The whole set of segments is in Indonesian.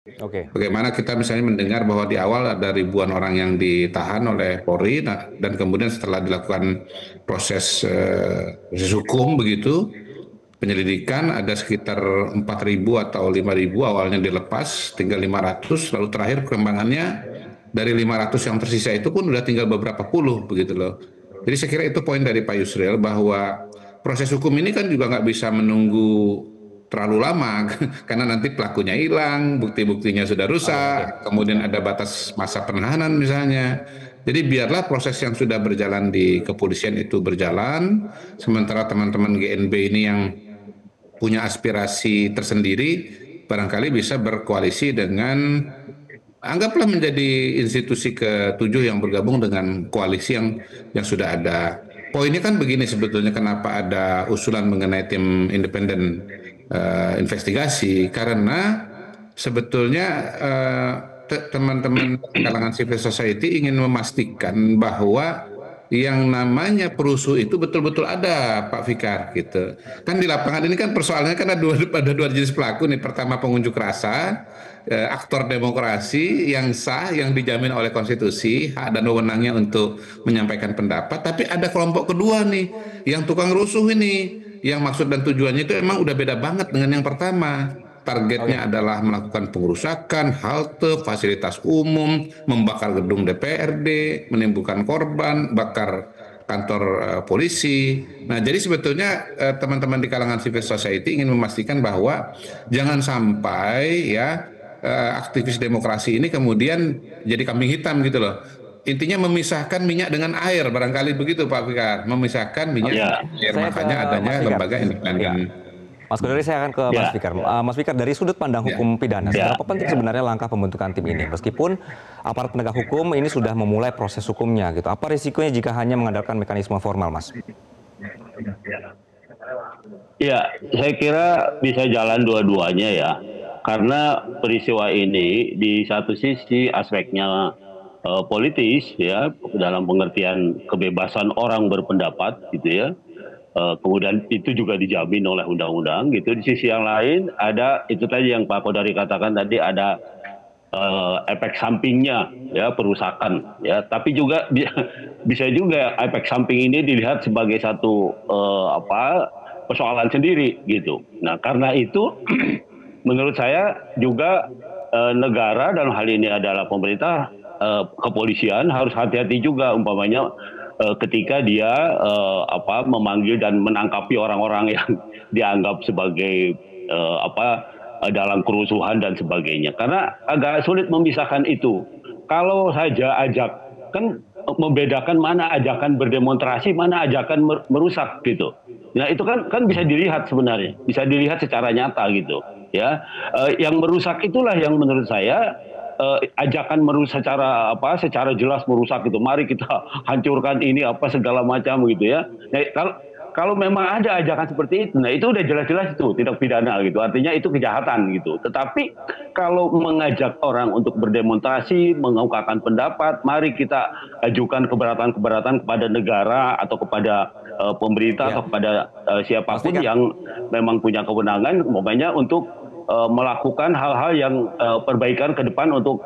Oke. Bagaimana kita misalnya mendengar bahwa di awal ada ribuan orang yang ditahan oleh Polri, nah, dan kemudian setelah dilakukan proses hukum begitu, penyelidikan ada sekitar 4.000 atau 5.000 awalnya dilepas, tinggal 500, lalu terakhir perkembangannya dari 500 yang tersisa itu pun udah tinggal beberapa puluh begitu loh. Jadi saya kira itu poin dari Pak Yusril bahwa proses hukum ini kan juga nggak bisa menunggu terlalu lama karena nanti pelakunya hilang, bukti-buktinya sudah Oke, oke. rusak, kemudian ada batas masa penahanan misalnya. Jadi biarlah proses yang sudah berjalan di kepolisian itu berjalan, sementara teman-teman GNB ini yang punya aspirasi tersendiri barangkali bisa berkoalisi dengan anggaplah menjadi institusi ketujuh yang bergabung dengan koalisi yang sudah ada. Poinnya kan begini sebetulnya kenapa ada usulan mengenai tim independen investigasi karena sebetulnya teman-teman kalangan civil society ingin memastikan bahwa yang namanya perusuh itu betul-betul ada, Pak Fikar, gitu. Kan di lapangan ini kan persoalannya kan ada dua jenis pelaku nih. Pertama pengunjuk rasa, aktor demokrasi yang sah, yang dijamin oleh konstitusi, hak dan wewenangnya untuk menyampaikan pendapat. Tapi ada kelompok kedua nih, yang tukang rusuh ini, yang maksud dan tujuannya itu emang udah beda banget dengan yang pertama. Oke. Targetnya adalah melakukan pengerusakan, halte, fasilitas umum, membakar gedung DPRD, menimbulkan korban, bakar kantor polisi. Nah, jadi sebetulnya teman-teman di kalangan civil society ingin memastikan bahwa jangan sampai ya aktivis demokrasi ini kemudian jadi kambing hitam gitu loh. Intinya memisahkan minyak dengan air, barangkali begitu Pak Fikar, memisahkan minyak Oke. dengan Ya, air. Saya ke Makanya adanya Mas Fikar. lembaga Ya. independen. Mas Kodari, saya akan ke Mas ya, Fikar. Mas Fikar, dari sudut pandang Ya. hukum pidana, ya. seberapa penting sebenarnya langkah pembentukan tim ini? Meskipun aparat penegak hukum ini sudah memulai proses hukumnya, gitu. Apa risikonya jika hanya mengandalkan mekanisme formal, Mas? Ya, saya kira bisa jalan dua-duanya ya. Karena peristiwa ini di satu sisi aspeknya politis ya, dalam pengertian kebebasan orang berpendapat gitu ya. Kemudian itu juga dijamin oleh undang-undang gitu. Di sisi yang lain ada itu tadi yang Pak Kodari katakan tadi ada efek sampingnya ya perusakan ya, tapi juga bisa juga efek samping ini dilihat sebagai satu persoalan sendiri gitu. Nah, karena itu menurut saya juga negara dalam hal ini adalah pemerintah, kepolisian harus hati-hati juga umpamanya ketika dia memanggil dan menangkapi orang-orang yang dianggap sebagai dalam kerusuhan dan sebagainya. Karena agak sulit memisahkan itu. Kalau saja ajak, kan membedakan mana ajakan berdemonstrasi, mana ajakan merusak gitu. Nah itu kan bisa dilihat sebenarnya, bisa dilihat secara nyata gitu. Ya, yang merusak itulah yang menurut saya ajakan merusak secara jelas merusak gitu. Mari kita hancurkan ini apa segala macam gitu ya. Nah, kalau memang ada ajakan seperti itu, nah itu udah jelas-jelas itu tindak pidana gitu. Artinya itu kejahatan gitu. Tetapi kalau mengajak orang untuk berdemonstrasi, mengungkapkan pendapat, mari kita ajukan keberatan-keberatan kepada negara atau kepada pemerintah Ya, atau kepada Mas siapapun Fikar. yang memang punya kewenangan, umpamanya untuk melakukan hal-hal yang perbaikan ke depan untuk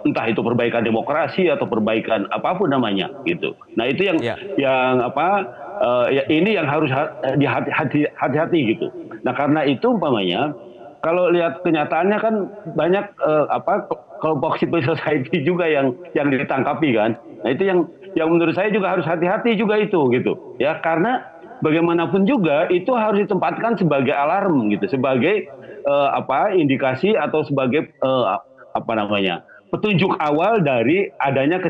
entah itu perbaikan demokrasi atau perbaikan apapun namanya gitu. Nah itu Ya, ini yang harus hati-hati gitu. Nah karena itu umpamanya kalau lihat kenyataannya kan banyak kelompok civil society juga yang ditangkapi kan. Nah itu yang menurut saya juga harus hati-hati juga itu gitu ya, karena bagaimanapun juga itu harus ditempatkan sebagai alarm gitu, sebagai indikasi atau sebagai petunjuk awal dari adanya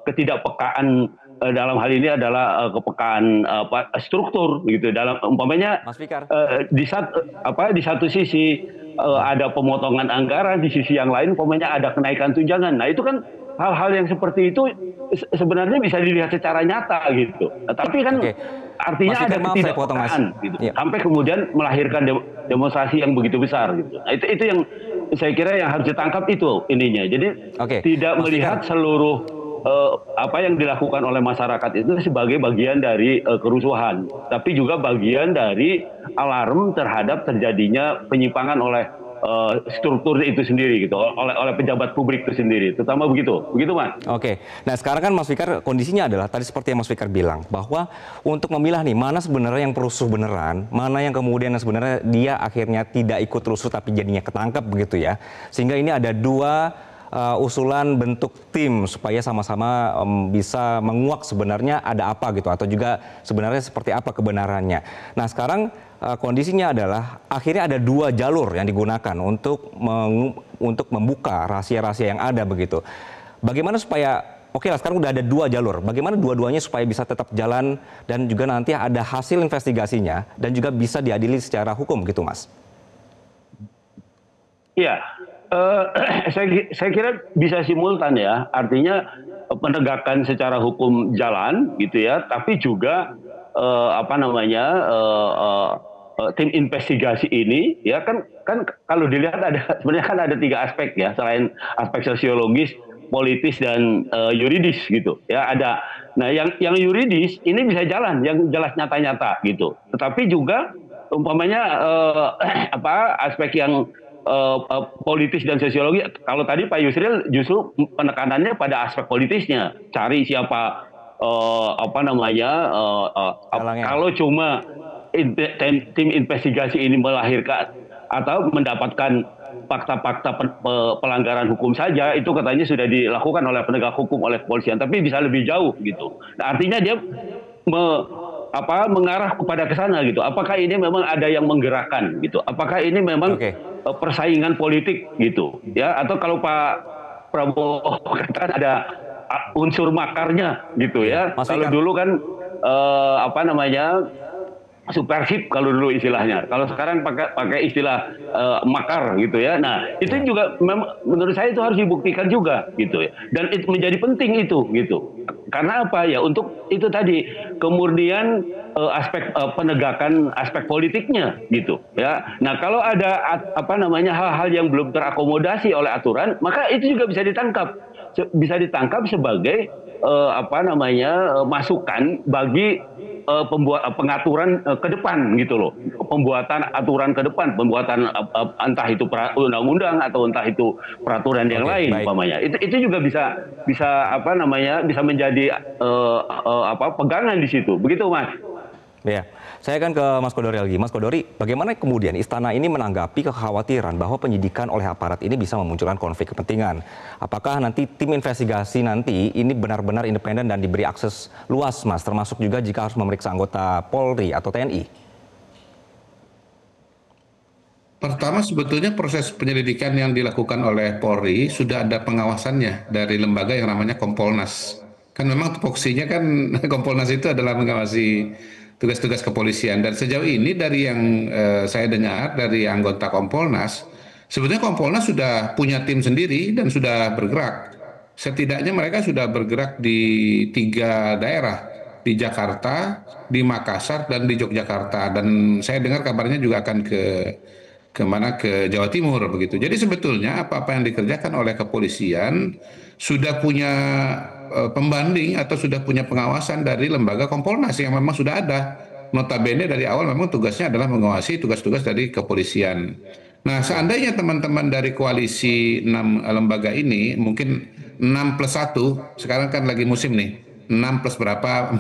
ketidakpekaan, dalam hal ini adalah kepekaan struktur gitu. Dalam umpamanya Mas Fikar. di satu sisi ada pemotongan anggaran, di sisi yang lain umpamanya ada kenaikan tunjangan. Nah itu kan hal-hal yang seperti itu sebenarnya bisa dilihat secara nyata gitu. Nah, tapi kan Oke. Mas artinya ada Fikar, maaf saya potong, Mas. ketidakpekaan gitu. Ya. Sampai kemudian melahirkan demonstrasi yang begitu besar gitu. Nah, itu yang saya kira yang harus ditangkap itu ininya. Jadi Oke, tidak Mas Fikar. melihat seluruh apa yang dilakukan oleh masyarakat itu sebagai bagian dari kerusuhan, tapi juga bagian dari alarm terhadap terjadinya penyimpangan oleh struktur itu sendiri gitu, oleh pejabat publik itu sendiri, terutama begitu Mas. Oke, nah sekarang kan Mas Fikar kondisinya adalah tadi seperti yang Mas Fikar bilang bahwa untuk memilah nih mana sebenarnya yang perusuh beneran, mana yang kemudian sebenarnya dia akhirnya tidak ikut rusuh tapi jadinya ketangkep begitu ya, sehingga ini ada dua usulan bentuk tim supaya sama-sama bisa menguak sebenarnya ada apa gitu atau juga sebenarnya seperti apa kebenarannya. Nah sekarang kondisinya adalah akhirnya ada dua jalur yang digunakan untuk membuka rahasia-rahasia yang ada begitu. Bagaimana supaya oke lah sekarang udah ada dua jalur. Bagaimana dua-duanya supaya bisa tetap jalan dan juga nanti ada hasil investigasinya dan juga bisa diadili secara hukum gitu Mas? Iya, saya kira bisa simultan ya. Artinya penegakan secara hukum jalan gitu ya, tapi juga tim investigasi ini ya kan kalau dilihat sebenarnya kan ada 3 aspek ya, selain aspek sosiologis, politis dan yuridis gitu ya ada. Nah yang yuridis ini bisa jalan, yang jelas nyata-nyata gitu. Tetapi juga umpamanya aspek yang politis dan sosiologi, kalau tadi Pak Yusril justru penekanannya pada aspek politisnya, cari siapa kalau cuma tim investigasi ini melahirkan atau mendapatkan fakta-fakta pelanggaran hukum saja, itu katanya sudah dilakukan oleh penegak hukum, oleh kepolisian, tapi bisa lebih jauh gitu. Nah, artinya dia mengarah kepada ke sana gitu. Apakah ini memang ada yang menggerakkan gitu? Apakah ini memang persaingan politik gitu? Ya, atau kalau Pak Prabowo katakan ada unsur makarnya gitu ya. Kalau dulu kan subversif kalau dulu istilahnya. Kalau sekarang pakai istilah makar gitu ya. Nah, itu juga menurut saya itu harus dibuktikan juga gitu ya. Dan itu menjadi penting itu gitu. Karena apa ya? Untuk itu tadi kemudian aspek penegakan aspek politiknya gitu ya. Nah, kalau ada hal-hal yang belum terakomodasi oleh aturan, maka itu juga bisa ditangkap sebagai masukan bagi pengaturan ke depan gitu loh, pembuatan aturan ke depan, pembuatan entah itu undang-undang atau entah itu peraturan yang lain umpamanya. Itu juga bisa menjadi pegangan di situ. Begitu Mas. Ya, saya akan ke Mas Kodori lagi. Mas Kodori, bagaimana kemudian istana ini menanggapi kekhawatiran bahwa penyidikan oleh aparat ini bisa memunculkan konflik kepentingan? Apakah nanti tim investigasi nanti ini benar-benar independen dan diberi akses luas, Mas, termasuk juga jika harus memeriksa anggota Polri atau TNI? Pertama, sebetulnya proses penyelidikan yang dilakukan oleh Polri sudah ada pengawasannya dari lembaga yang namanya Kompolnas. Kan memang tupoksinya kan Kompolnas itu adalah mengawasi tugas-tugas kepolisian, dan sejauh ini dari yang saya dengar dari anggota Kompolnas, sebetulnya Kompolnas sudah punya tim sendiri dan sudah bergerak. Setidaknya mereka sudah bergerak di 3 daerah, di Jakarta, di Makassar, dan di Yogyakarta. Dan saya dengar kabarnya juga akan ke Jawa Timur begitu. Jadi sebetulnya apa-apa yang dikerjakan oleh kepolisian sudah punya pembanding atau sudah punya pengawasan dari lembaga Kompolnas yang memang sudah ada. Notabene dari awal memang tugasnya adalah mengawasi tugas-tugas dari kepolisian. Nah, seandainya teman-teman dari koalisi 6 lembaga ini, mungkin 6+1, sekarang kan lagi musim nih, 6 plus berapa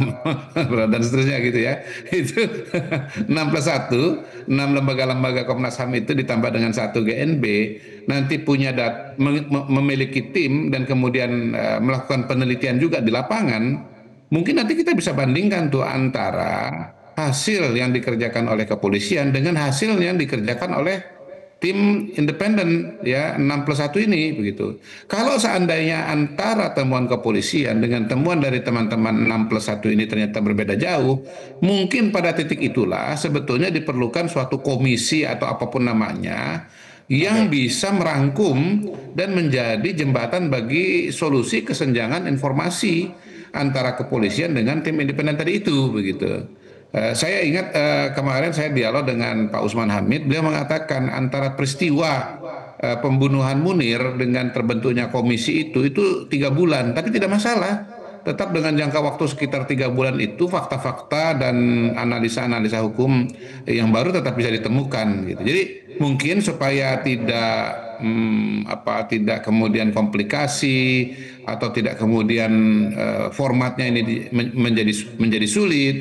dan seterusnya gitu ya. Itu 6+1, 6 lembaga-lembaga Komnas HAM itu ditambah dengan 1 GNB, nanti memiliki tim dan kemudian melakukan penelitian juga di lapangan, mungkin nanti kita bisa bandingkan tuh antara hasil yang dikerjakan oleh kepolisian dengan hasil yang dikerjakan oleh tim independen ya 6+1 ini begitu. Kalau seandainya antara temuan kepolisian dengan temuan dari teman-teman 6+1 ini ternyata berbeda jauh, mungkin pada titik itulah sebetulnya diperlukan suatu komisi atau apapun namanya yang bisa merangkum dan menjadi jembatan bagi solusi kesenjangan informasi antara kepolisian dengan tim independen tadi itu begitu. Saya ingat kemarin saya dialog dengan Pak Usman Hamid, beliau mengatakan antara peristiwa pembunuhan Munir dengan terbentuknya komisi itu 3 bulan, tapi tidak masalah. tetap dengan jangka waktu sekitar 3 bulan itu fakta-fakta dan analisa-analisa hukum yang baru tetap bisa ditemukan gitu. Jadi mungkin supaya tidak kemudian komplikasi atau tidak kemudian formatnya ini menjadi sulit.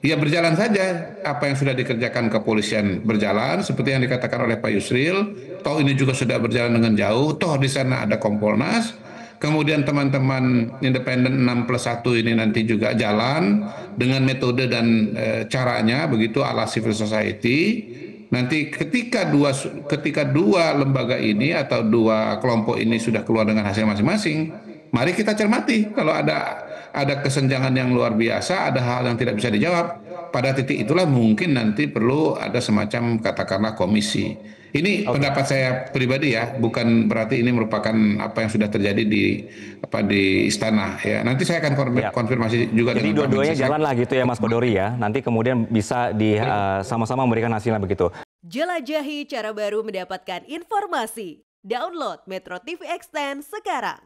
Ya berjalan saja apa yang sudah dikerjakan kepolisian berjalan seperti yang dikatakan oleh Pak Yusril. Toh ini juga sudah berjalan dengan jauh. Toh di sana ada Kompolnas. Kemudian teman-teman independen 6+1 ini nanti juga jalan dengan metode dan caranya begitu ala civil society. Nanti ketika dua lembaga ini atau dua kelompok ini sudah keluar dengan hasil masing-masing, mari kita cermati kalau ada kesenjangan yang luar biasa, ada hal yang tidak bisa dijawab. Pada titik itulah mungkin nanti perlu ada semacam katakanlah komisi. Ini pendapat saya pribadi ya, bukan berarti ini merupakan apa yang sudah terjadi di istana ya. Nanti saya akan konfirmasi juga Jadi dengan Pak dua-duanya Mensi. jalan lah gitu ya Mas Kodori ya. Nanti kemudian bisa sama-sama memberikan hasilnya begitu. Jelajahi cara baru mendapatkan informasi. Download Metro TV Extend sekarang.